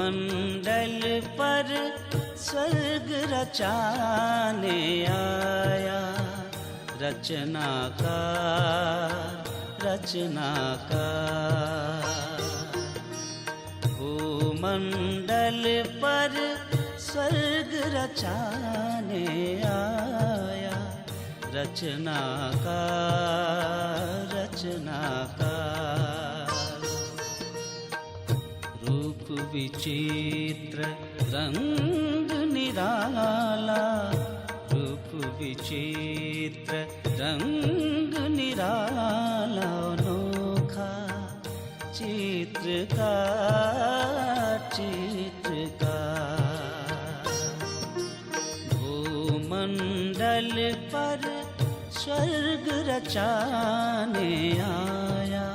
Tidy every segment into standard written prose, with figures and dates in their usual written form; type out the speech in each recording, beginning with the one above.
भूमंडल पर स्वर्ग रचाने आया, रचनाकार। भूमंडल पर स्वर्ग रचाने आया, रचनाकार। रूप विचित्र रंग निराला, रूप विचित्र रंग निराला, अनोखा चित्रकार। भूमंडल पर स्वर्ग रचाने आया,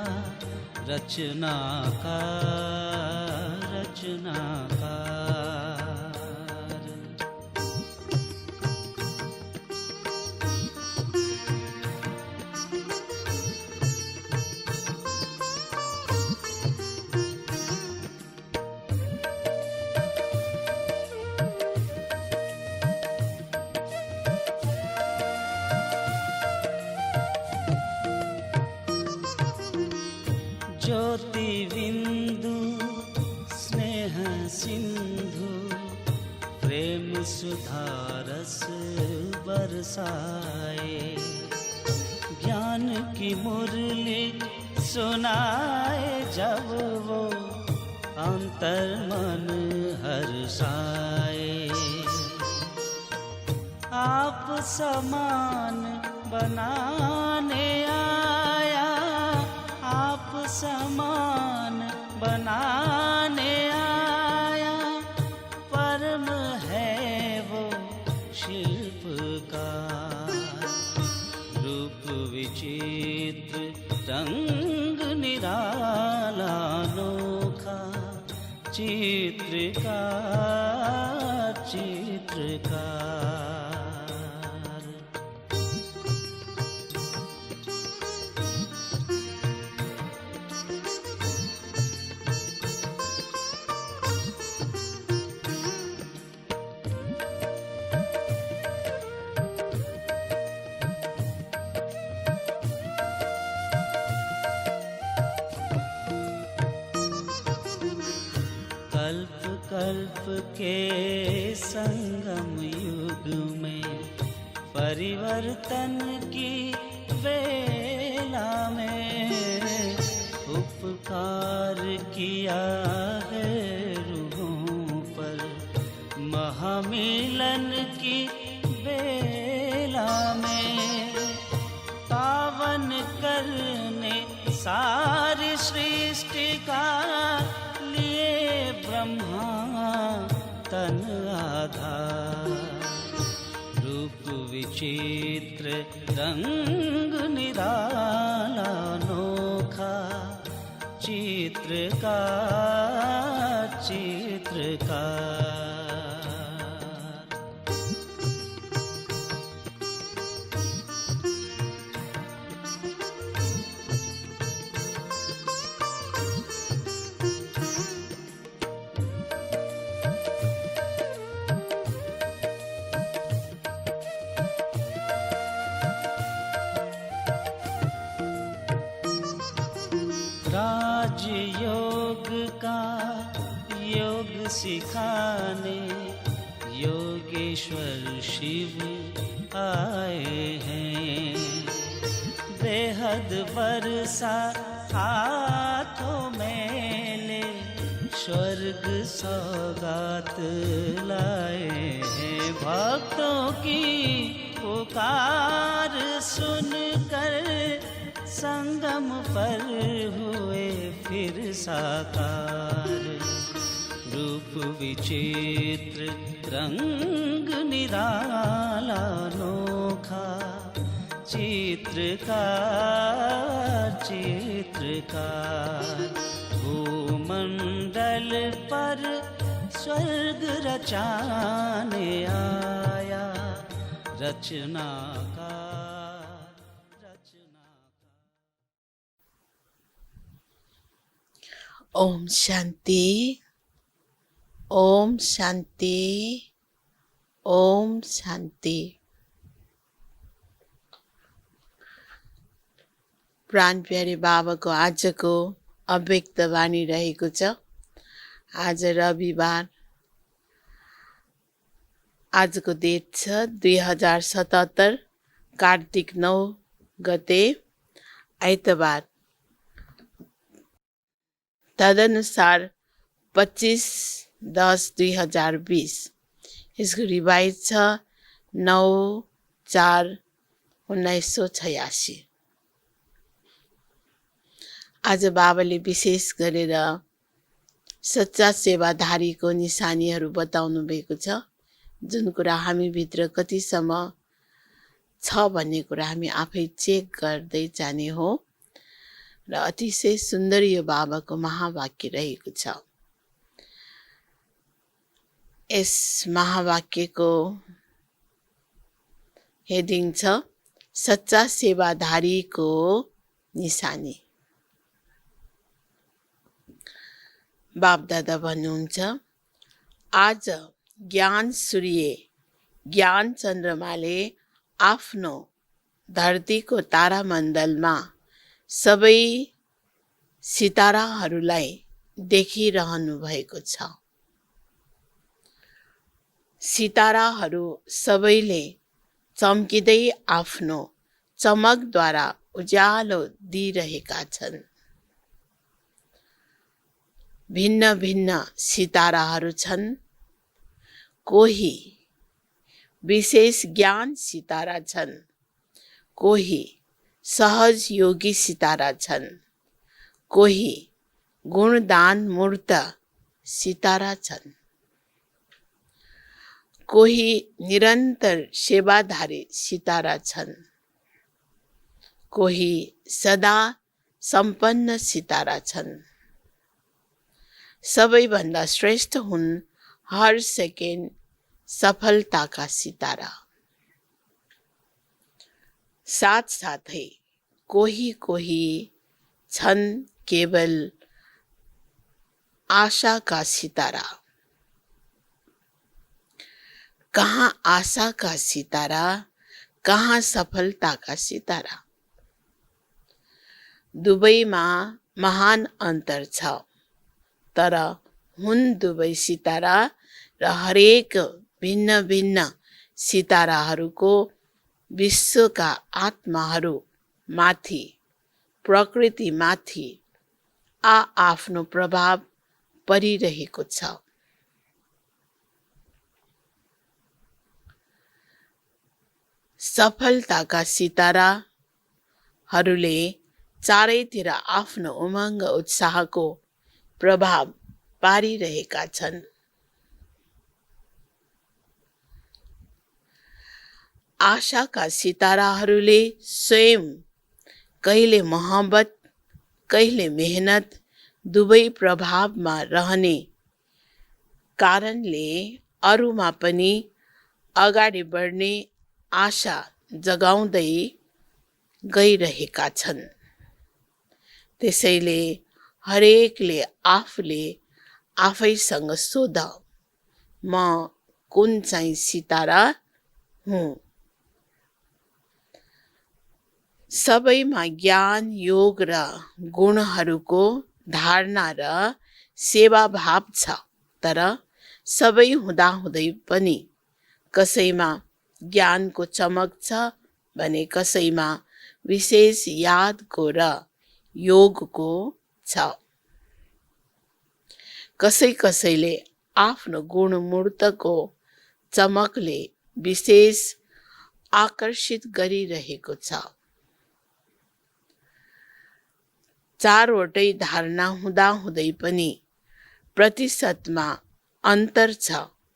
रचनाकार। ज्योति बिंदु स्नेह सिंधु, प्रेम सुधारस बरसाए। ज्ञान की मुरली सुनाए जब वो, अंतर मन हर्षाए। आप समान बनाने आया, आप समान बनाने आया। परम है वो शिल्पकार, रूप विचित्र रंग निराला, अनोखा चित्रकार। कल्प कल्प के संगम युग में, परिवर्तन की वेला में, उपकार किया है रूहों पर, महामिलन की बेला में। पावन करने सारी सृष्टि का लिए ब्रह्मा तन आधार, रूप विचित्र रंग निराला, अनोखा चित्रकार। राजयोग का योग सिखाने, योगेश्वर शिव आए हैं। बेहद बरसा हाथों में ले, स्वर्ग सौगात लाए हैं। भक्तों की पुकार सुनकर संगम पर हुए फिर साकार, रूप विचित्र रंग निराला, अनोखा चित्रकार। भूमंडल पर स्वर्ग रचाने आया, रचनाकार। ओम शांति। ओम शान्ति, ओम शान्ति। प्राण प्यारे बाबाको आजको अव्यक्त वाणी रहेको छ। आज रविबार, आजको डेट छ 2077 कार्तिक 9 गते आइतबार। तदनुसार 25/10/2020। यसको रिवाइज छ 9/4/1986। आज बाबाले विशेष गरेर सच्चा सेवाधारीको निशानीहरू बताउनु भएको छ, जुन कुरा हामीभित्र कतिसम्म छ भन्ने कुरा हामी आफै चेक गर्दै जाने हो। र अतिशय सुन्दर यो बाबाको महावाक्य रहेको छ। यस महावाक्यको हेडिङ छ सच्चा सेवाधारीको निशानी। बापदादा भन्नुहुन्छ, आज ज्ञान सूर्य, ज्ञान चन्द्रमाले आफ्नो धरतीको तारामण्डलमा सबै सिताराहरूलाई देखिरहनु भएको छ। सिताराहरू सबैले चम्किँदै आफ्नो चमकद्वारा उज्यालो दिइरहेका छन्। भिन्न भिन्न सिताराहरू छन्। कोही विशेष ज्ञान सितारा छन्, कोही सहज योगी सितारा छन्, कोही गुणदान मूर्त सितारा छन्, कोही निरन्तर सेवाधारी सितारा छन्, कोही सदा सम्पन्न सितारा छन्। सबैभन्दा श्रेष्ठ हुन् हर सेकेन्ड सफलताका सितारा। साथसाथै कोही कोही छन् केवल आशाका सितारा। कहाँ आशाका सितारा, कहाँ सफलताका सितारा। दुवैमा महान अन्तर छ, तर हुन् दुवै सितारा र हरेक भिन्न भिन्न सिताराहरूको विश्वका आत्माहरू माथि, प्रकृति माथि आफ्नो प्रभाव परिरहेको छ। सफलताका सिताराहरूले चारैतिर आफ्नो उमङ्ग उत्साहको प्रभाव पारिरहेका छन्। आशाका सिताराहरूले स्वयं कहिले मोहब्बत, कहिले मेहनत दुवै प्रभावमा रहने कारणले अरूमा पनि अगाडि बढ्ने आशा जगाउँदै गइरहेका छन्। त्यसैले हरेकले आफूले आफैसँग सोध, म कुन चाहिँ सितारा हुँ? सबैमा ज्ञान, योग र गुणहरूको धारणा र सेवा भाव छ, तर सबै हुँदाहुँदै पनि कसैमा ज्ञानको चमक छ भने कसैमा विशेष यादको र योगको छ। कसैले आफ्नो गुणमूर्तको चमकले विशेष आकर्षित गरिरहेको छ। चारवटै धारणा हुँदाहुँदै पनि प्रतिशतमा अन्तर छ।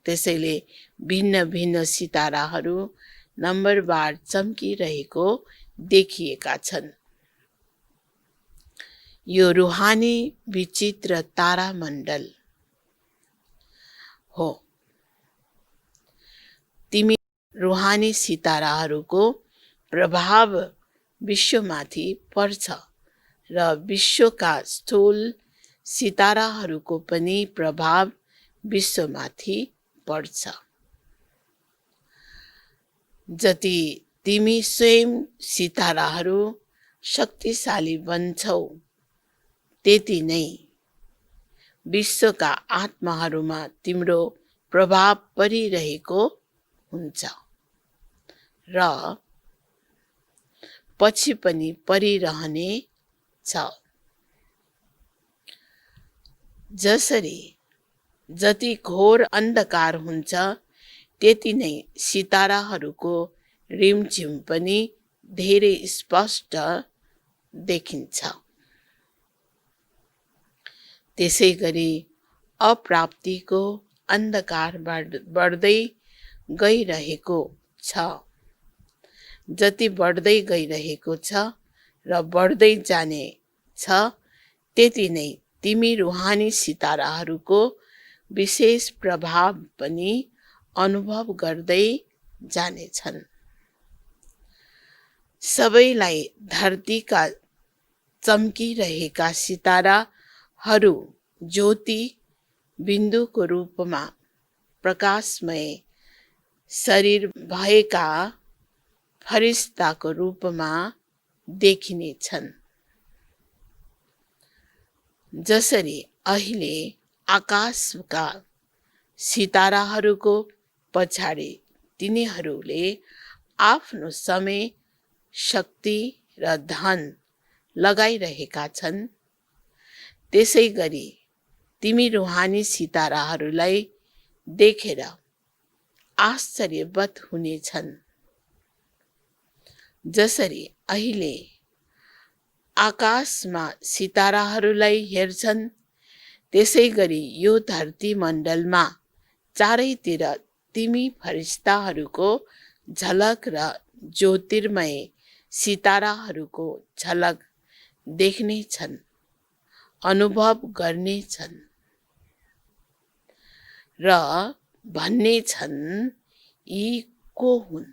त्यसैले भिन्न भिन्न सिताराहरू नम्बरवार चम्किरहेको देखिएका छन्। यो रुहानी विचित्र तारामण्डल हो। तिमी रुहानी सिताराहरूको प्रभाव विश्वमाथि पर्छ र विश्वका स्थूल सिताराहरूको पनि प्रभाव विश्वमाथि बढ्छ। जति तिमी स्वयं सिताराहरू शक्तिशाली बन्छौ, त्यति नै विश्वका आत्माहरूमा तिम्रो प्रभाव परिरहेको हुन्छ र पछि पनि परिरहने छ। जति घोर अन्धकार हुन्छ, त्यति नै सिताराहरूको रिमझिम पनि धेरै स्पष्ट देखिन्छ। त्यसै गरी अप्राप्तिको अन्धकार बढ्दै गइरहेको छ। जति बढ्दै गइरहेको छ र बढ्दै जाने छ, त्यति नै तिमी रुहानी सिताराहरूको विशेष प्रभाव पनि अनुभव गर्दै जानेछन्। सबैलाई धरतीका चम्किरहेका सिताराहरू ज्योति बिन्दुको रूपमा प्रकाशमय शरीर भएका फरिस्ताको रूपमा देखिनेछन्। जसरी अहिले आकाशका सिताराहरूको पछाडि तिनीहरूले आफ्नो समय, शक्ति र धन लगाइरहेका छन्, त्यसै गरी तिमी रुहानी सिताराहरूलाई देखेर आश्चर्यवत हुनेछन्। जसरी अहिले आकाशमा सिताराहरूलाई हेर्छन्, त्यसै गरी यो धरती मण्डलमा चारैतिर तिमी फरिस्ताहरूको झलक र ज्योतिर्मय सिताराहरूको झलक देख्नेछन्, अनुभव गर्नेछन् र भन्नेछन्, यी को हुन्?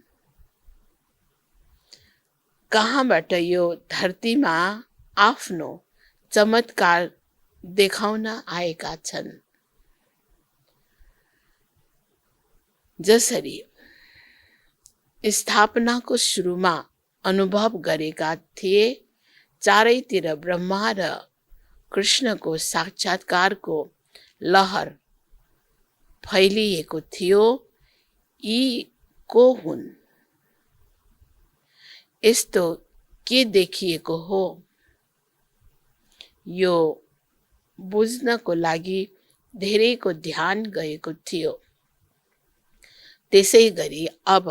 कहाँबाट यो धरतीमा आफ्नो चमत्कार देखाउन आएका छन्? जसरी स्थापनाको सुरुमा अनुभव गरेका थिए, चारैतिर ब्रह्मा र कृष्णको साक्षात्कारको लहर फैलिएको थियो, यी को हुन्? यस्तो के देखिएको हो? यो बुझ्नको लागि धेरैको ध्यान गएको थियो। त्यसै गरी अब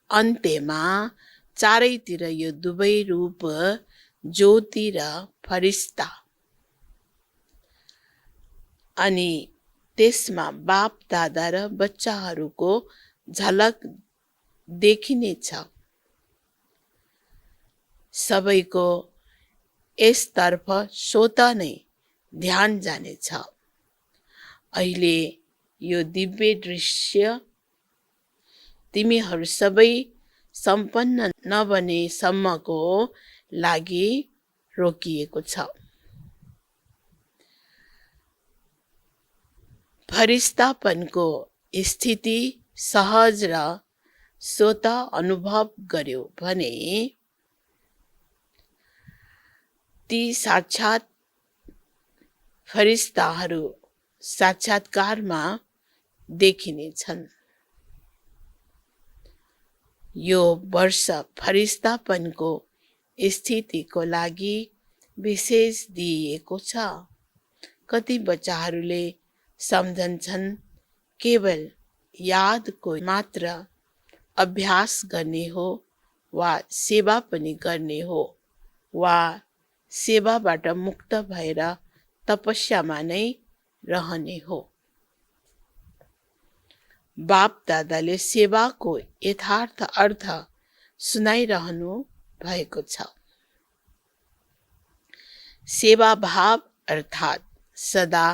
अन्त्यमा चारैतिर यो दुवै रूप ज्योति र फरिस्ता, अनि त्यसमा बाप दादा र बच्चाहरूको झलक देखिनेछ। सबैको यसतर्फ स्वत नै ध्यान जानेछ। अहिले यो दिव्य दृश्य तिमीहरू सबै सम्पन्न नबनेसम्मको लागि रोकिएको छ। फरिस्तापनको स्थिति सहज र स्वत अनुभव गर्यो भने ती साक्षात फरिस्ताहरू साक्षात्कारमा देखिनेछन्। यो वर्ष फरिस्तापनको स्थितिको लागि विशेष दिइएको छ। कति बच्चाहरूले सम्झन्छन् केवल यादको मात्र अभ्यास गर्ने हो, वा सेवा पनि गर्ने हो, वा सेवाबाट मुक्त भएर तपस्यामा नै रहने हो। बाप दादाले सेवाको यथार्थ अर्थ सुनाइरहनु भएको छ। सेवा भाव अर्थात् सदा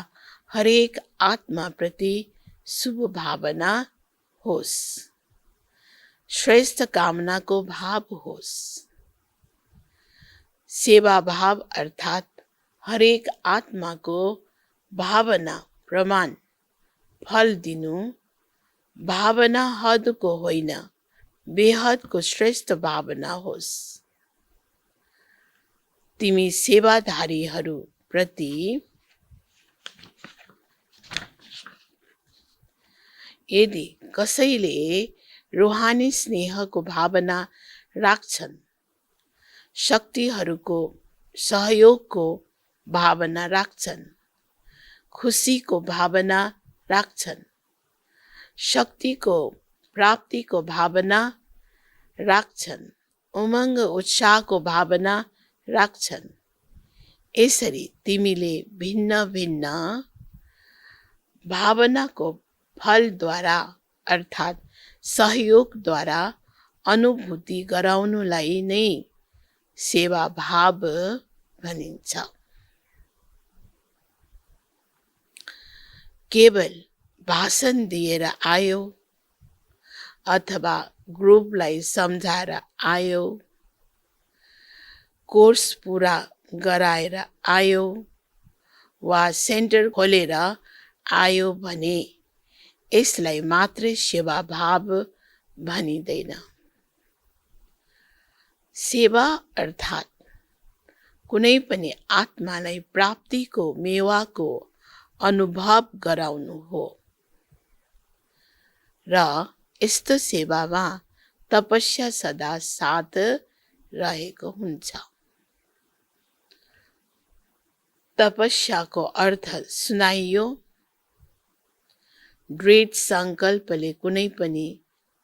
हरेक आत्मा प्रति शुभ भावना होस्, श्रेष्ठ कामनाको भाव होस्। सेवा भाव अर्थात् हरेक आत्माको भावना प्रमाण फल दिनु भावना हदको होइन, बेहदको श्रेष्ठ भावना होस्। तिमी सेवाधारीहरू प्रति यदि कसैले रूहानी स्नेहको भावना राख्छन्, शक्तिहरूको सहयोगको भावना राख्छन्, खुसीको भावना राख्छन्, शक्तिको प्राप्तिको भावना राख्छन्, उमङ्ग उत्साहको भावना राख्छन्, यसरी तिमीले भिन्न भिन्न भावनाको फलद्वारा अर्थात् सहयोगद्वारा अनुभूति गराउनुलाई नै सेवा भाव भनिन्छ। केवल भाषण दिएर आयो अथवा ग्रुपलाई सम्झाएर आयो, कोर्स पुरा गराएर आयो वा सेन्टर खोलेर आयो भने यसलाई मात्रै सेवा भाव भनिँदैन। सेवा अर्थात् कुनै पनि आत्मालाई प्राप्तिको मेवाको अनुभव गराउनु हो र यस्तो सेवामा तपस्या सदा साथ रहेको हुन्छ। तपस्याको अर्थ सुनाइयो, दृढ सङ्कल्पले कुनै पनि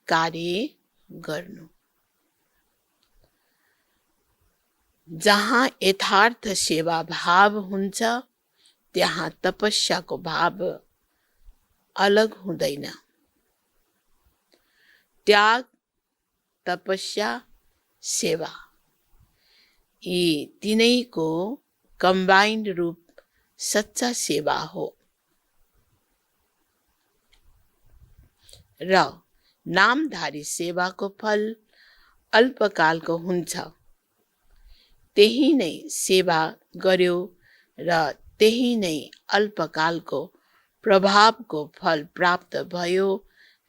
कार्य गर्नु। जहाँ यथार्थ सेवा भाव हुन्छ त्यहाँ तपस्याको भाव अलग हुँदैन। त्याग, तपस्या, सेवा यी तीनैको कम्बाइन्ड रूप सच्चा सेवा हो र नामधारी सेवाको फल अल्पकालको हुन्छ। त्यही नै सेवा गर्यो र त्यही नै अल्पकालको प्रभावको फल प्राप्त भयो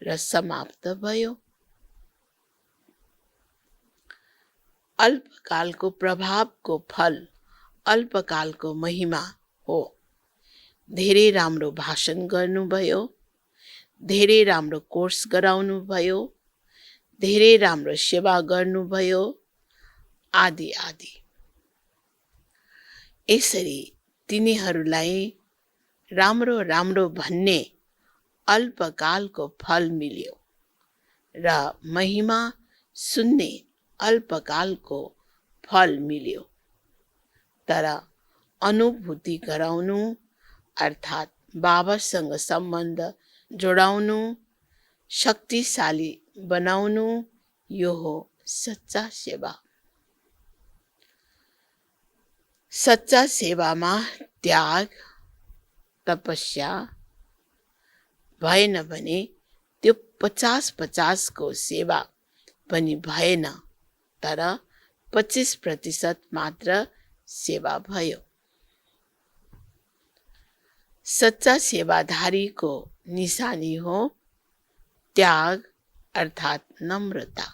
र समाप्त भयो। अल्पकालको प्रभावको फल अल्पकालको महिमा हो। धेरै राम्रो भाषण गर्नुभयो, धेरै राम्रो कोर्स गराउनु भयो, धेरै राम्रो सेवा गर्नुभयो, आदि आदि। यसरी तिनीहरूलाई राम्रो राम्रो भन्ने अल्पकालको फल मिल्यो र महिमा सुन्ने अल्पकालको फल मिल्यो। तर अनुभूति गराउनु अर्थात् बाबासँग सम्बन्ध जोडाउनु, शक्तिशाली बनाउनु, यो हो सच्चा सेवा। सच्चा सेवामा त्याग, तपस्या भएन भने त्यो 50-50 को सेवा पनि भएन, तर 25% मात्र सेवा भयो। सच्चा सेवाधारीको निशानी हो त्याग अर्थात् नम्रता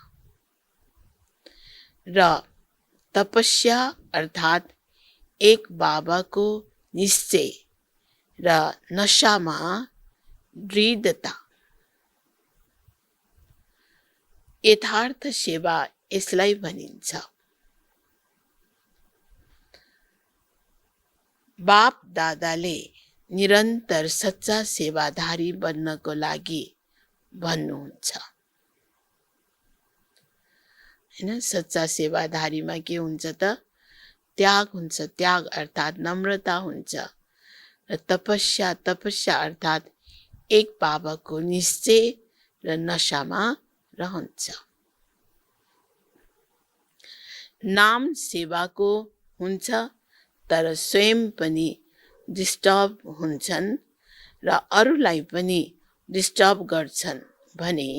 र तपस्या अर्थात् एक बाबाको निश्चय र नशामा दृढता। यथार्थ सेवा यसलाई भनिन्छ। बाप दादाले निरन्तर सच्चा सेवाधारी बन्नको लागि भन्नुहुन्छ हैन। सच्चा सेवाधारीमा के हुन्छ त? त्याग हुन्छ। त्याग अर्थात् नम्रता हुन्छ र तपस्या अर्थात् एक बाबाको निश्चय र नशामा रहन्छ। नाम सेवाको हुन्छ तर स्वयं पनि डिस्टर्ब हुन्छन् र अरूलाई पनि डिस्टर्ब गर्छन् भने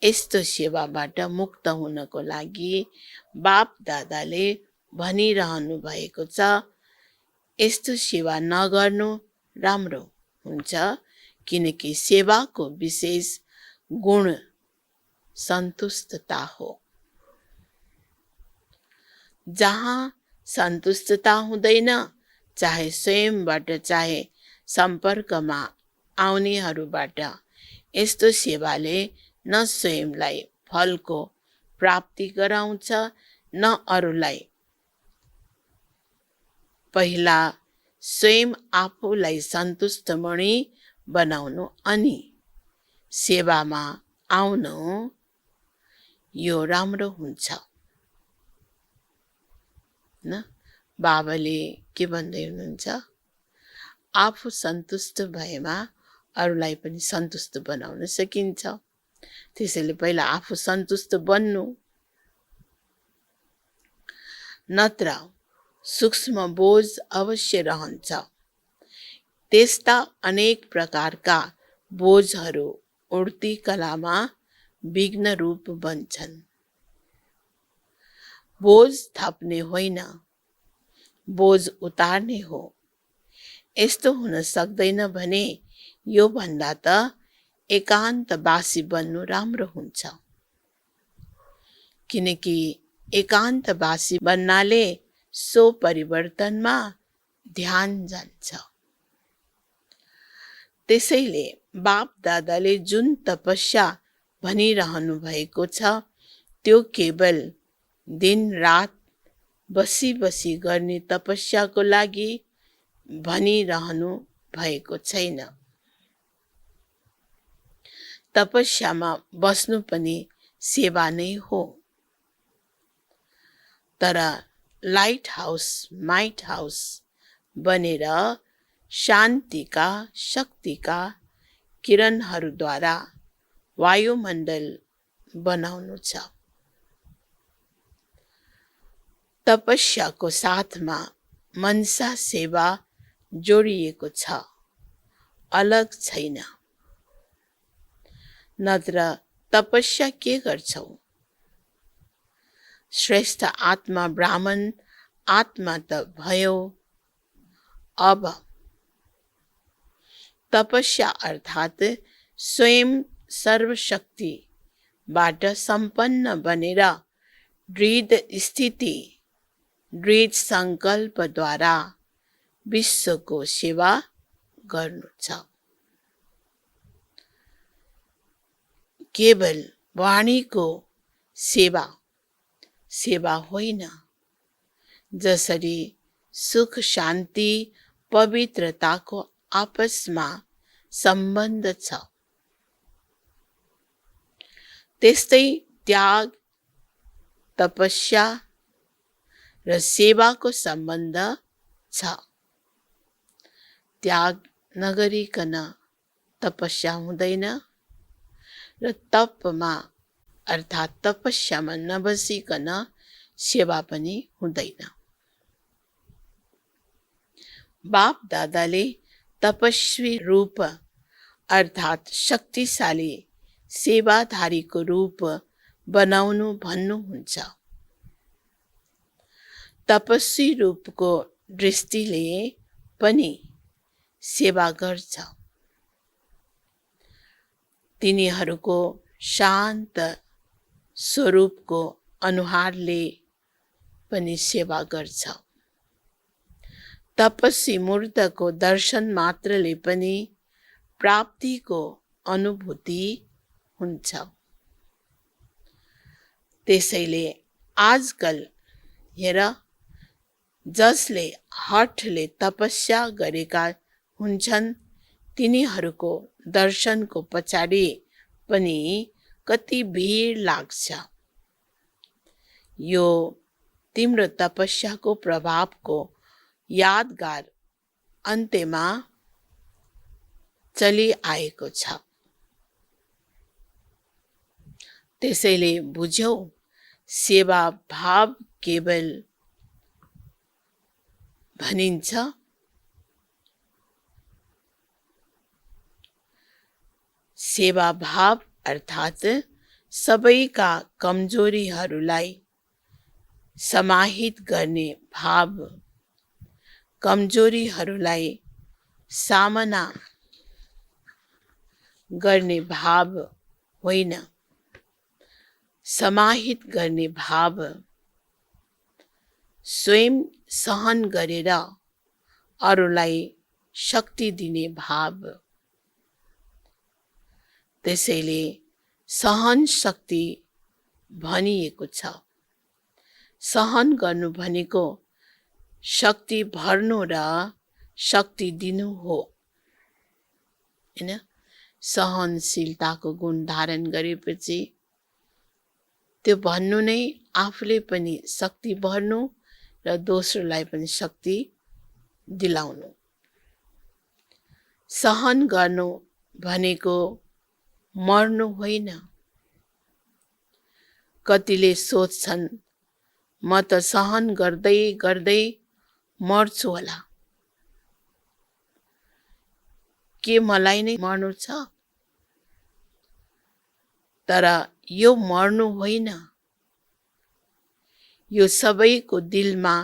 यस्तो सेवाबाट मुक्त हुनको लागि बाप दादाले भनिरहनु भएको छ, यस्तो सेवा नगर्नु राम्रो हुन्छ किनकि सेवाको विशेष गुण सन्तुष्टता हो। जहाँ सन्तुष्टता हुँदैन, चाहे स्वयंबाट चाहे सम्पर्कमा आउनेहरूबाट, यस्तो सेवाले न स्वयंलाई फलको प्राप्ति गराउँछ न अरूलाई। पहिला स्वयं आफूलाई सन्तुष्टमणि बनाउनु अनि सेवामा आउनु यो राम्रो हुन्छ न। बाबाले के भन्दै हुनुहुन्छ? आफू सन्तुष्ट भएमा अरूलाई पनि सन्तुष्ट बनाउन सकिन्छ। त्यसैले पहिला आफू सन्तुष्ट बन्नु, नत्र सूक्ष्म बोझ अवश्य रहन्छ। त्यस्ता अनेक प्रकारका बोझहरू उड्ती कलामा विघ्न रूप बन्छन्। बोझ थप्ने होइन, बोझ उतार्ने हो। यस्तो हुन सक्दैन भने यो भन्दा त एकान्तवासी बन्नु राम्रो हुन्छ। किनकि एकान्तवासी बन्नाले सो परिवर्तनमा ध्यान जान्छ। त्यसैले बाप दादाले जुन तपस्या भनिरहनु भएको छ, त्यो केवल दिन रात बसी बसी गर्ने तपस्याको लागि भनिरहनु भएको छैन। तपस्यामा बस्नु पनि सेवा नै हो। तर लाइट हाउस माइट हाउस बनेर शान्तिका शक्तिका किरणहरूद्वारा वायुमण्डल बनाउनु छ। तपस्याको साथमा मनसा सेवा जोडिएको छ, अलग छैन। नत्र तपस्या के गर्छौ? श्रेष्ठ आत्मा ब्राह्मण आत्मा त भयो। अब तपस्या अर्थात् स्वयं सर्वशक्तिबाट सम्पन्न बनेर दृढ स्थिति दृढ सङ्कल्पद्वारा विश्वको सेवा गर्नु छ। केवल वाणीको सेवा सेवा होइन। जसरी सुख शान्ति पवित्रताको आपसमा सम्बन्ध छ, त्यस्तै त्याग तपस्या र सेवाको सम्बन्ध छ। त्याग नगरिकन तपस्या हुँदैन र तपमा अर्थात् तपस्यामा नबसिकन सेवा पनि हुँदैन। बाप दादाले तपस्वी रूप अर्थात् शक्तिशाली सेवाधारीको रूप बनाउनु भन्नुहुन्छ। तपस्वी रूपको दृष्टिले पनि सेवा गर्छ। तिनीहरूको शान्त स्वरूपको अनुहारले पनि सेवा गर्छ। तपस्वी मूर्तको दर्शन मात्रले पनि प्राप्तिको अनुभूति हुन्छ। त्यसैले आजकल हेर, जसले हठले तपस्या गरेका हुन्छन्, तिनीहरूको दर्शनको पछाडि पनि कति भिड लाग्छ। यो तिम्रो तपस्याको प्रभावको यादगार अन्त्यमा चलिआएको छ। त्यसैले बुझ्यौ, सेवा भाव केवल भनिन्छ। सेवा भाव अर्थात् सबैका कमजोरीहरूलाई समाहित गर्ने भाव, कमजोरीहरूलाई सामना गर्ने भाव होइन, समाहित गर्ने भाव, स्वयं सहन गरेर अरूलाई शक्ति दिने भाव। त्यसैले सहन शक्ति भनिएको छ। सहन गर्नु भनेको शक्ति भर्नु र शक्ति दिनु हो, हैन? सहनशीलताको गुण धारण गरेपछि त्यो भन्नु नै आफूले पनि शक्ति भर्नु र दोस्रोलाई पनि शक्ति दिलाउनु। सहन गर्नु भनेको मर्नु होइन। कतिले सोच्छन् म त सहन गर्दै गर्दै मर्छु होला, के मलाई नै मर्नु छ? तर यो मर्नु होइन, यो सबैको दिलमा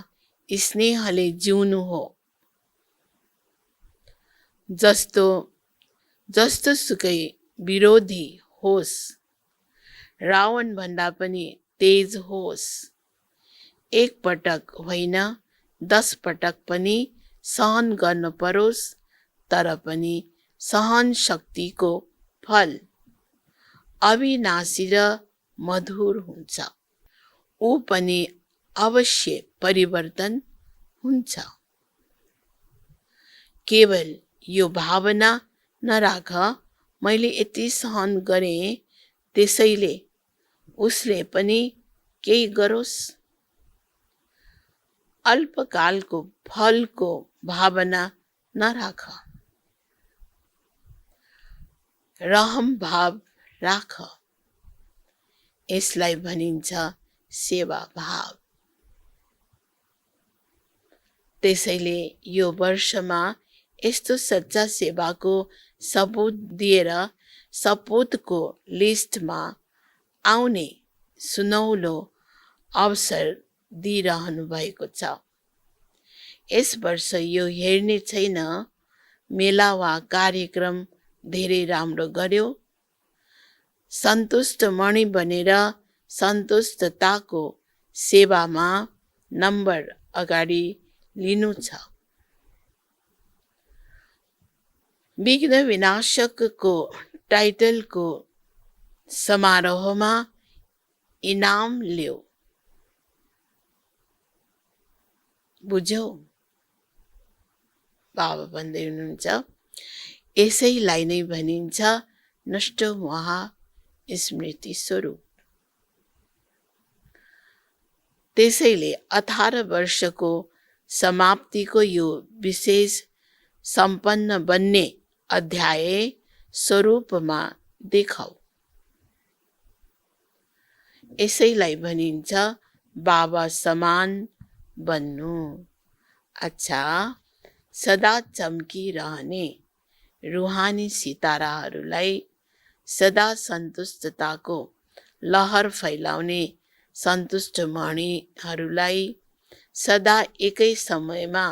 स्नेहले जिउनु हो। जस्तो सुकै विरोधी होस्, रावण भन्दा पनि तेज होस्, एक पटक होइन 10 पटक पनि सहन गर्न परोस्, तर पनि सहन शक्तिको फल अविनाशी र मधुर हुन्छ। ऊ पनि अवश्य परिवर्तन हुन्छ। केवल यो भावना नराख मैले यति सहन गरेँ त्यसैले उसले पनि केही गरोस्। अल्पकालको फलको भावना नराख, रहम भाव राख। यसलाई भनिन्छ सेवा भाव। त्यसैले यो वर्षमा यस्तो सच्चा सेवाको सबूत दिएर सपूतको लिस्टमा आउने सुनौलो अवसर दिइरहनु भएको छ। यस वर्ष यो हेर्ने छैन मेला वा कार्यक्रम धेरै राम्रो गर्यो, सन्तुष्ट मणि बनेर सन्तुष्टताको सेवामा नम्बर अगाडि लिनु छ। विघ्न विनाशकको टाइटलको समारोहमा इनाम ल्याऊ। बुझ्यौ? बाबा भन्दै हुनुहुन्छ यसैलाई नै भनिन्छ नष्ट महा स्मृति स्वरूप। त्यसैले 18 वर्षको समाप्तिको यो विशेष सम्पन्न बन्ने अध्याय स्वरूपमा देखाऊ। यसैलाई भनिन्छ बाबा समान बन्नु। अच्छा, सदा चम्किरहने रुहानी सिताराहरूलाई, सदा सन्तुष्टताको लहर फैलाउने सन्तुष्ट मणिहरूलाई, सदा एकै समयमा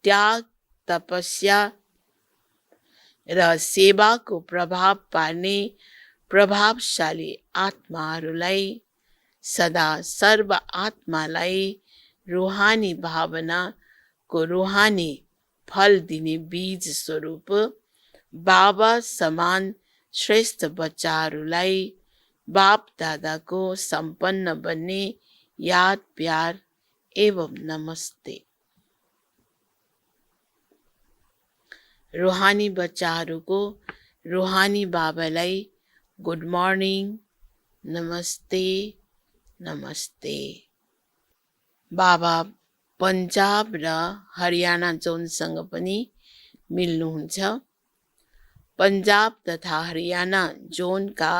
त्याग, तपस्या र सेवाको प्रभाव पार्ने प्रभावशाली आत्माहरूलाई, सदा सर्व आत्मालाई रुहानी भावनाको रुहानी फल दिने बीज स्वरूप बाबा समान श्रेष्ठ बच्चाहरूलाई बाप दादाको सम्पन्न बन्ने याद प्यार एवं नमस्ते। रुहानी बच्चाहरूको रुहानी बाबालाई गुड मर्निङ, नमस्ते नमस्ते। बाबा पन्जाब र हरियाणा जोनसँग पनि मिल्नुहुन्छ। पन्जाब तथा हरियाणा जोनका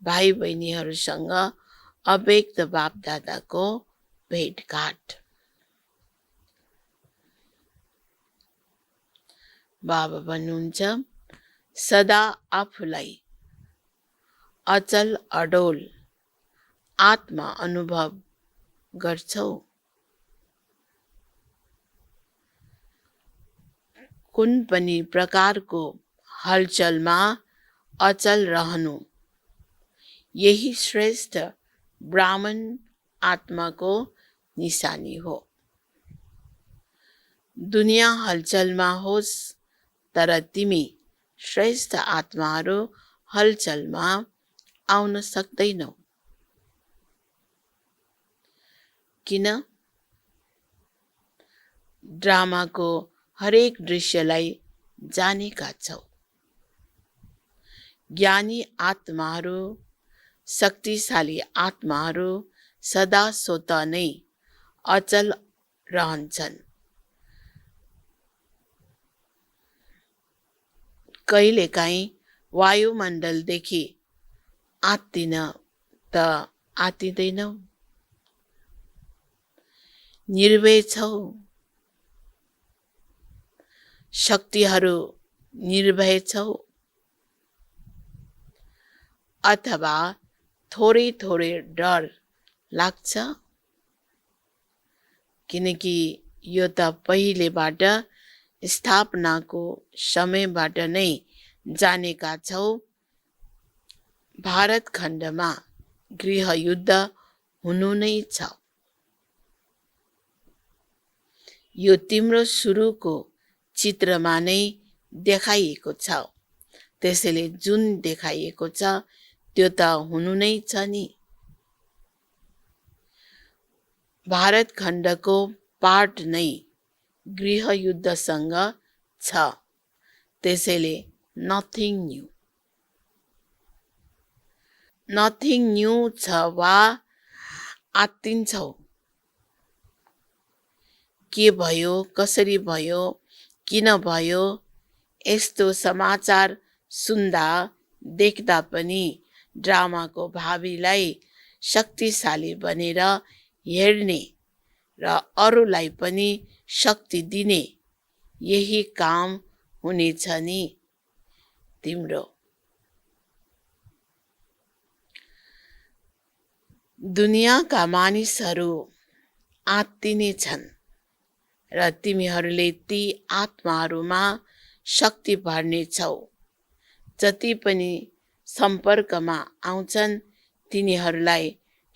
भाइ बहिनीहरूसँग अव्यक्त बाप दादाको भेटघाट। बाबा भन्नुहुन्छ सदा आफूलाई अचल अडोल आत्मा अनुभव गर्छौ। कुन पनि प्रकारको हलचलमा अचल रहनु, यही श्रेष्ठ ब्राह्मण आत्माको निशानी हो। दुनिया हलचलमा होस्, तर तिमी श्रेष्ठ आत्माहरू हलचलमा आउन सक्दैनौ। किन? ड्रामाको हरेक दृश्यलाई जानेका छौ। ज्ञानी आत्माहरू, शक्तिशाली आत्माहरू सदा स्वतः नै अचल रहन्छन्। कहिलेकाहीँ वायुमण्डलदेखि आत्तिन त आत्तिँदैनौ। निर्भय छौ। शक्तिहरू निर्भय छौ। अथवा थोरै थोरै डर लाग्छ, किनकि यो त पहिलेबाट स्थापनाको समयबाट नै जानेका छौ। भारत खण्डमा गृहयुद्ध हुनु नै छ। यो तिम्रो सुरुको चित्रमा नै देखाइएको छ। त्यसैले जुन देखाइएको छ त्यो त हुनु नै छ नि। भारत खण्डको पाठ नै गृहयुद्धसँग छ। त्यसैले नथिङ न्यू। नथिङ न्यू छ वा आत्तिन्छौ। के भयो, कसरी भयो, किन भयो, यस्तो समाचार सुन्दा देख्दा पनि ड्रामाको भावीलाई शक्तिशाली बनेर हेर्ने र अरूलाई पनि शक्ति दिने यही काम हुनेछ नि तिम्रो। दुनियाँका मानिसहरू आत्तिने छन् र तिमीहरूले ती आत्माहरूमा शक्ति भर्नेछौ। जति पनि सम्पर्कमा आउँछन् तिनीहरूलाई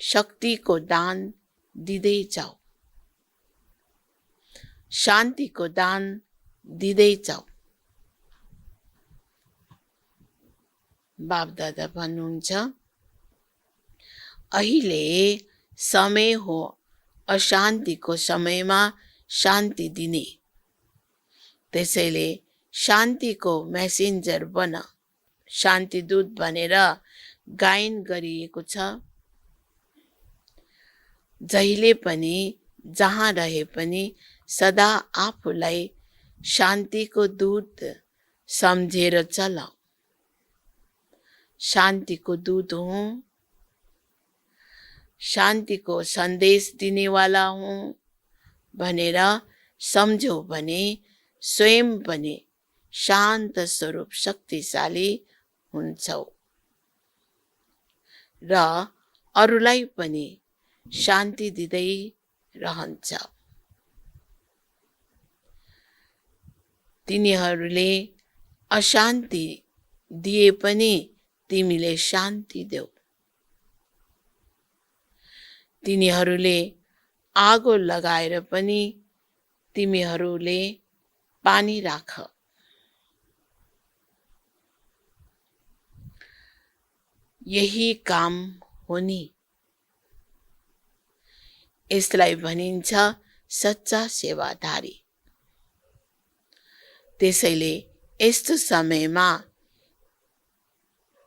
शक्तिको दान दिँदै जाऊ। शान्तिको दान दिँदै जाऊ। बापदादा भन्नुहुन्छ, अहिले समय हो अशान्तिको समयमा शान्ति दिने। त्यसैले शान्तिको मेसेन्जर बन। शान्तिदूत भनेर गायन गरिएको छ। जहिले पनि जहाँ रहे पनि सदा आफूलाई शान्तिको दूत सम्झेर चल। शान्तिको दूत हुँ, शान्तिको सन्देश दिनेवाला हुँ भनेर सम्झौ भने स्वयं पनि शान्त स्वरूप शक्तिशाली हुन्छौ र अरूलाई पनि शान्ति दिँदै रहन्छ। तिनीहरूले अशान्ति दिए पनि तिमीले शान्ति देऊ। तिनीहरूले आगो लगाएर पनि तिमीहरूले पानी राख। यही काम हो नि। यसलाई भनिन्छ सच्चा सेवाधारी। त्यसैले यस्तो समयमा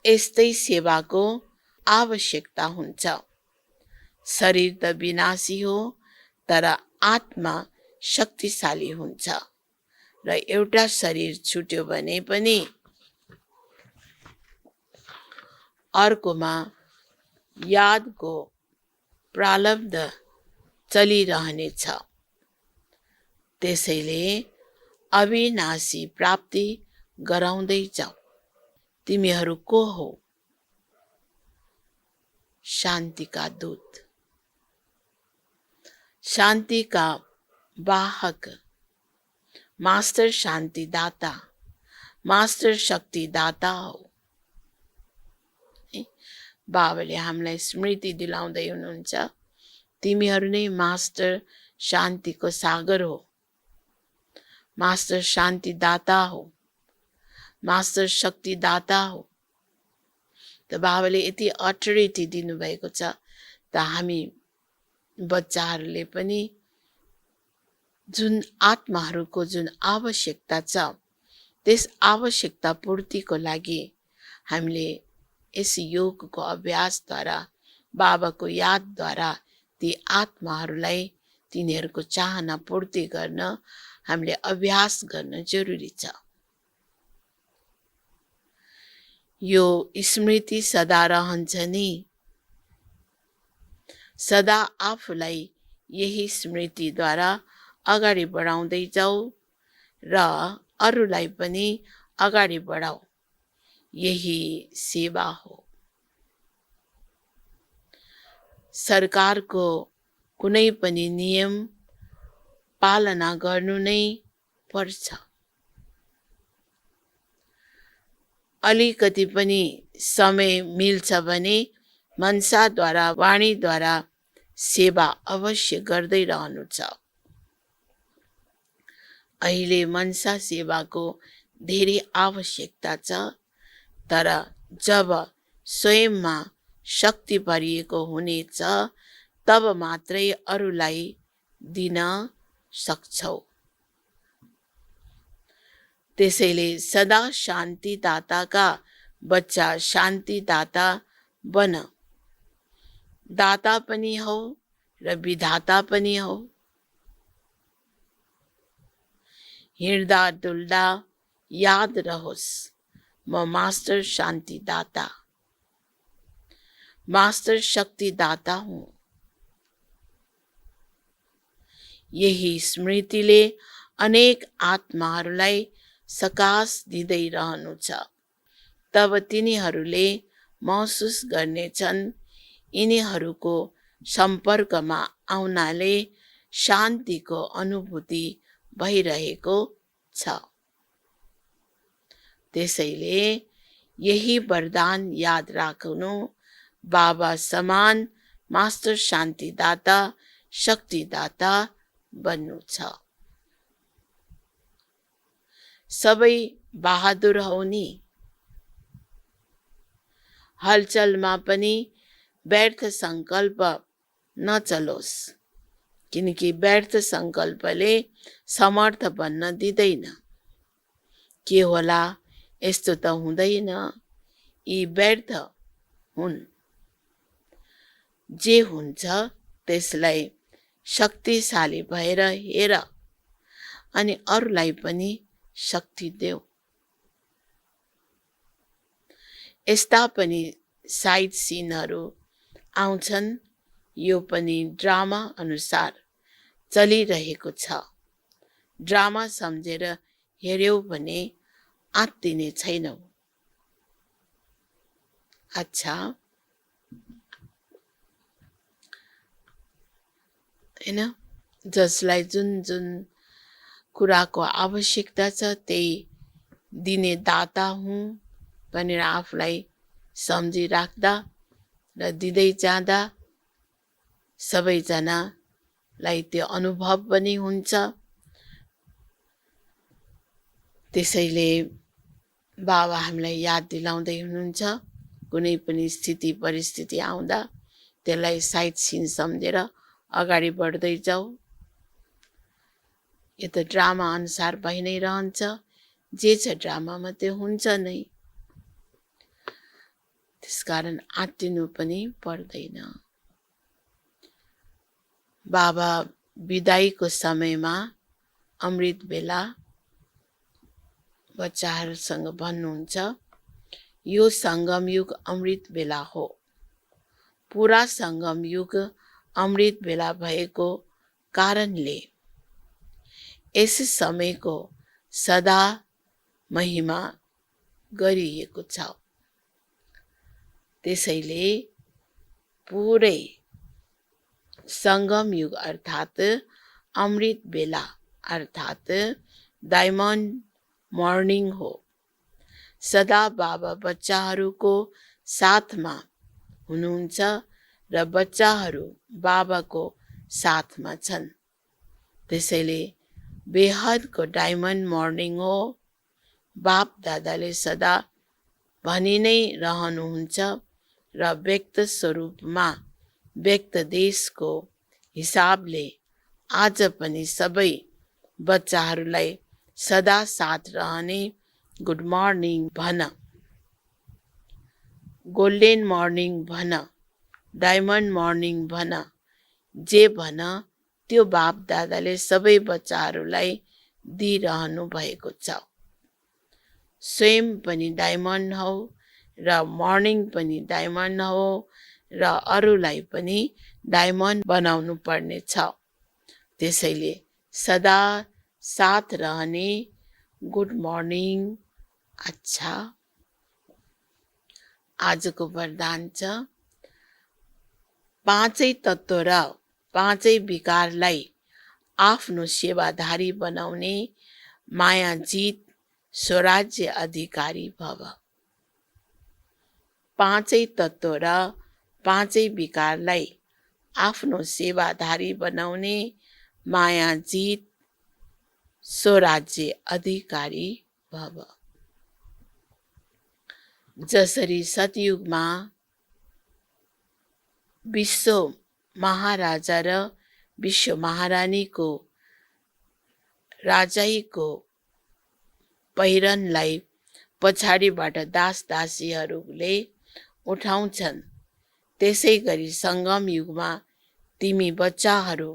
यस्तै सेवाको आवश्यकता हुन्छ। शरीर त विनाशी हो, तर आत्मा शक्तिशाली हुन्छ र एउटा शरीर छुट्यो भने पनि अर्कोमा यादको प्रारब्ध चलिरहनेछ। त्यसैले अविनाशी प्राप्ति गराउँदै जाऊ। तिमीहरू को हौ? शान्तिका दूत, शान्तिका वाहक, मास्टर शान्तिदाता, मास्टर शक्तिदाता हौ। बाबाले हामीलाई स्मृति दिलाउँदै हुनुहुन्छ, तिमीहरू नै मास्टर शान्तिको सागर हो, मास्टर शान्तिदाता हो, मास्टर शक्तिदाता हो। त बाबाले यति अथोरिटी दिनुभएको छ, त हामी बच्चाहरूले पनि जुन आत्माहरूको जुन आवश्यकता छ, त्यस आवश्यकता पूर्तिको लागि हामीले यस योगको अभ्यासद्वारा, बाबाको यादद्वारा ती आत्माहरूलाई तिनीहरूको चाहना पूर्ति गर्न हामीले अभ्यास गर्न जरुरी छ। यो स्मृति सदा रहन्छ नि, सदा आफूलाई यही स्मृतिद्वारा अगाडि बढाउँदै जाऊ र अरूलाई पनि अगाडि बढाऊ, यही सेवा हो। सरकारको कुनै पनि नियम पालना गर्नु नै पर्छ। अलिकति पनि समय मिल्छ भने मनसाद्वारा, वाणीद्वारा सेवा अवश्य गर्दै रहनु छ। अहिले मनसा सेवाको धेरै आवश्यकता छ, तर जब स्वयंमा शक्ति भरिएको हुनेछ तब मात्रै अरूलाई दिन सक्छौ। त्यसैले सदा शान्तिदाताका बच्चा शान्तिदाता बन। दाता पनि हौ र विधाता पनि हौ। हिँड्दा डुल्दा याद रहोस्, म मास्टर शान्तिदाता, मास्टर शक्तिदाता हुँ। यही स्मृतिले अनेक आत्माहरूलाई सकाश दिँदै रहनु छ। तब तिनीहरूले महसुस गर्नेछन्, यिनीहरूको सम्पर्कमा आउनाले शान्तिको अनुभूति भइरहेको छ। त्यसैले यही वरदान याद राख्नु, बाबा समान मास्टर शान्तिदाता, शक्तिदाता बन्नु छ। सबै बहादुर हौ नि। हलचलमा पनि व्यर्थ सङ्कल्प नचलोस्, किनकि व्यर्थ सङ्कल्पले समर्थ बन्न दिँदैन। के होला, यस्तो त हुँदैन, यी व्यर्थ हुन्। जे हुन्छ त्यसलाई शक्तिशाली भएर हेर अनि अरूलाई पनि शक्ति देऊ। यस्ता पनि साइड सिनहरू आउँछन्, यो पनि ड्रामा अनुसार चलिरहेको छ। ड्रामा सम्झेर हेर्यौ भने आत्तिने छैनौ। अच्छा, हैन, जसलाई जुन जुन कुराको आवश्यकता छ त्यही दिने दाता हुँ भनेर आफूलाई सम्झिराख्दा र दिँदै जाँदा सबैजनालाई त्यो अनुभव पनि हुन्छ। त्यसैले बाबा हामीलाई याद दिलाउँदै हुनुहुन्छ, कुनै पनि स्थिति परिस्थिति आउँदा त्यसलाई साइड सिन सम्झेर अगाडि बढ्दै जाऊ। यो त ड्रामा अनुसार भइ नै रहन्छ, जे छ ड्रामामा त्यो हुन्छ नै। त्यसकारण आत्तिनु पनि पर्दैन। बाबा बिदाईको समयमा अमृत बेला बच्चाहरूसँग भन्नुहुन्छ, यो सङ्गम युग अमृत बेला हो। पुरा सङ्गम युग अमृत बेला भएको कारणले यस समयको सदा महिमा गरिएको छ। त्यसैले पुरै सङ्गम युग अर्थात् अमृत बेला अर्थात् डायमन्ड मर्निङ हो। सदा बाबा बच्चाहरूको साथमा हुनुहुन्छ र बच्चाहरू बाबाको साथमा छन्। त्यसैले बेहदको डायमन्ड मर्निङ हो। बाप दादाले सदा भनि नै रहनुहुन्छ र व्यक्त स्वरूपमा व्यक्त देशको हिसाबले आज पनि सबै बच्चाहरूलाई सदा साथ रहने गुड मर्निङ भन, गोल्डन मर्निङ भन, डायमन्ड मर्निङ भन, जे भन त्यो बाप दादाले सबै बच्चाहरूलाई दिइरहनु भएको छ। स्वयं पनि डायमन्ड हौ र मर्निङ पनि डायमन्ड हो र अरूलाई पनि डायमन्ड बनाउनु पर्ने छ। त्यसैले सदा साथ रहने गुड मर्निङ। अच्छा, आजको वरदान छ पाँचै तत्त्व र पाँचै विकारलाई आफ्नो सेवाधारी बनाउने माया जित स्वराज्य अधिकारी भव। पाँचै तत्त्व र पाँचै विकारलाई आफ्नो सेवाधारी बनाउने माया जित स्वराज्य अधिकारी भव। जसरी सतयुगमा विश्व महाराजा र विश्व महारानीको राजाईको पहिरनलाई पछाडिबाट दास दासीहरूले उठाउँछन्, त्यसै गरी सङ्गम युगमा तिमी बच्चाहरू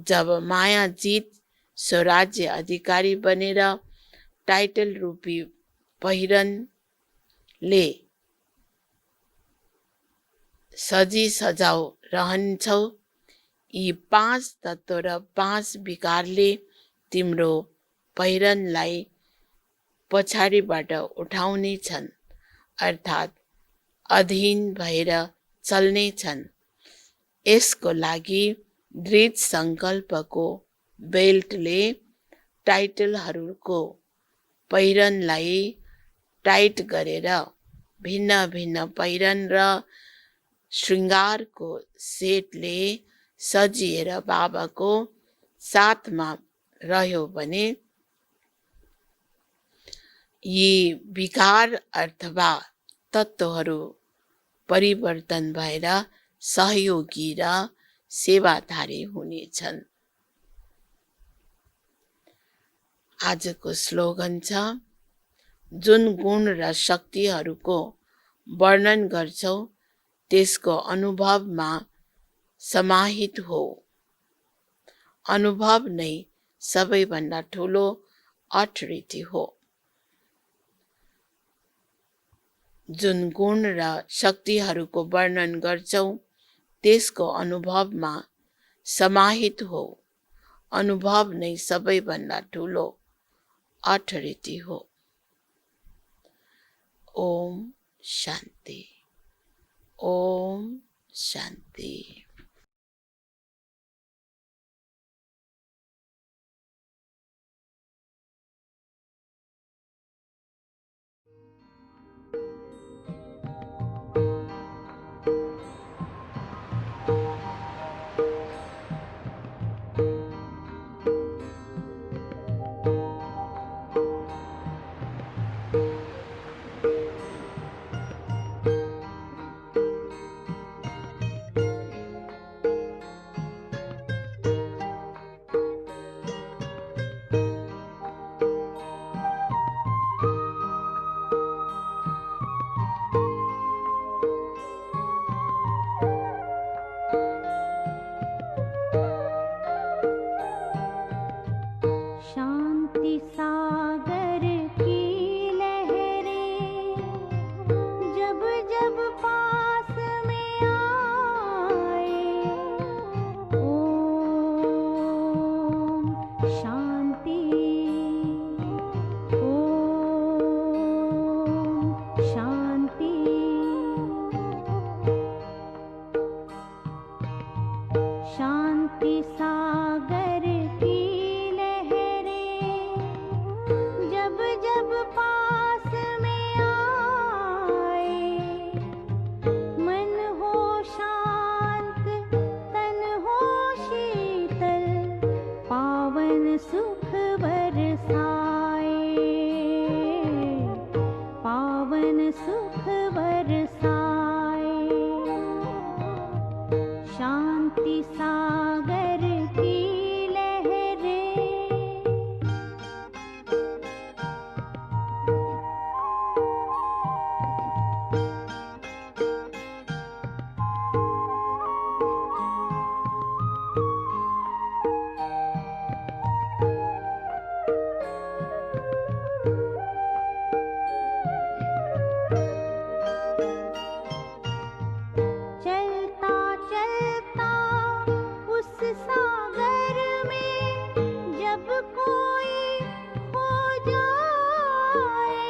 जब माया जित स्वराज्य अधिकारी बनेर टाइटल रूपी पहिरनले सजी सजाउ रहन्छौ, यी पाँच तत्त्व र पाँच विकारले तिम्रो पहिरनलाई पछाडिबाट उठाउने छन्, अर्थात् अधीन भएर चल्ने छन्। यसको लागि दृढ सङ्कल्पको बेल्टले टाइटलहरूको पहिरनलाई टाइट गरेर भिन्न भिन्न पहिरन र श्रृङ्गारको सेटले सजिएर बाबाको साथमा रह्यो भने यी विकार अथवा तत्त्वहरू परिवर्तन भएर सहयोगी र सेवाधारी हुनेछन्। आजको स्लोगन छ जुन गुण र शक्तिहरूको वर्णन गर्छौ त्यसको अनुभवमा समाहित हो। अनुभव नै सबैभन्दा ठुलो अथोरिटी हो। जुन गुण र शक्तिहरूको वर्णन गर्छौ त्यसको अनुभवमा समाहित हो। अनुभव नै सबैभन्दा ठुलो अथोरिटी हो। ओम शान्ति, ओम शान्ति। शांति सागर की लहरें जब जब पास में आए, ओम शांति, ओम शांति। शांति सागर की जब जब पास में आए, मन सागर की लहरें। चलता चलता उस सागर में जब कोई खो जाए,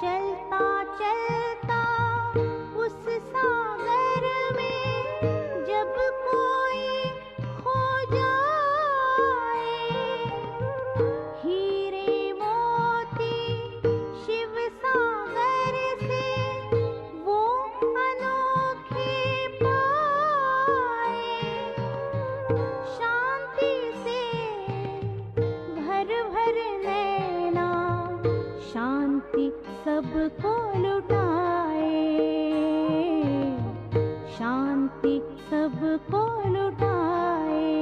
चलता चलता उस सागर में जब कोई खो जाए, हीरे मोती शिव सागर से वो अनोखे पाए, शांति से भर भर नैना शांति सबको लुटाए, शांति सबको लुटाए।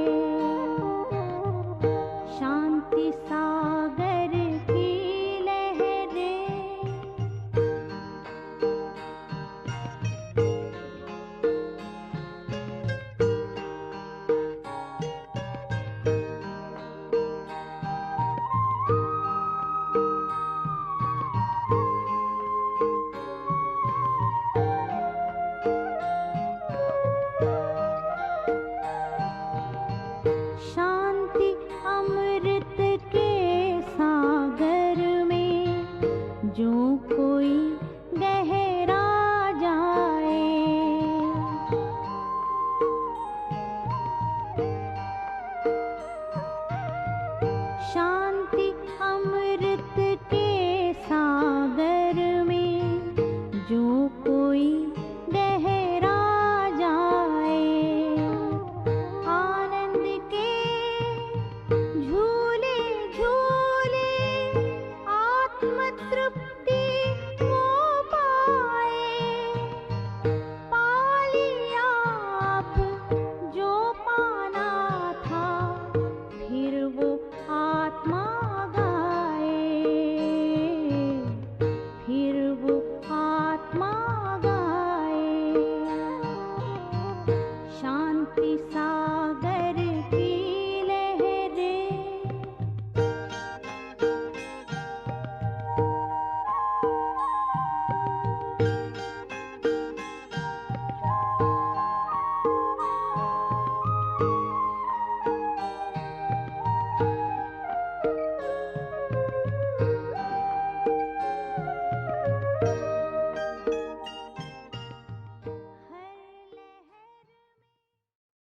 शांति सागर की लहरें। शांति अमृत के सागर में जो कोई गहरा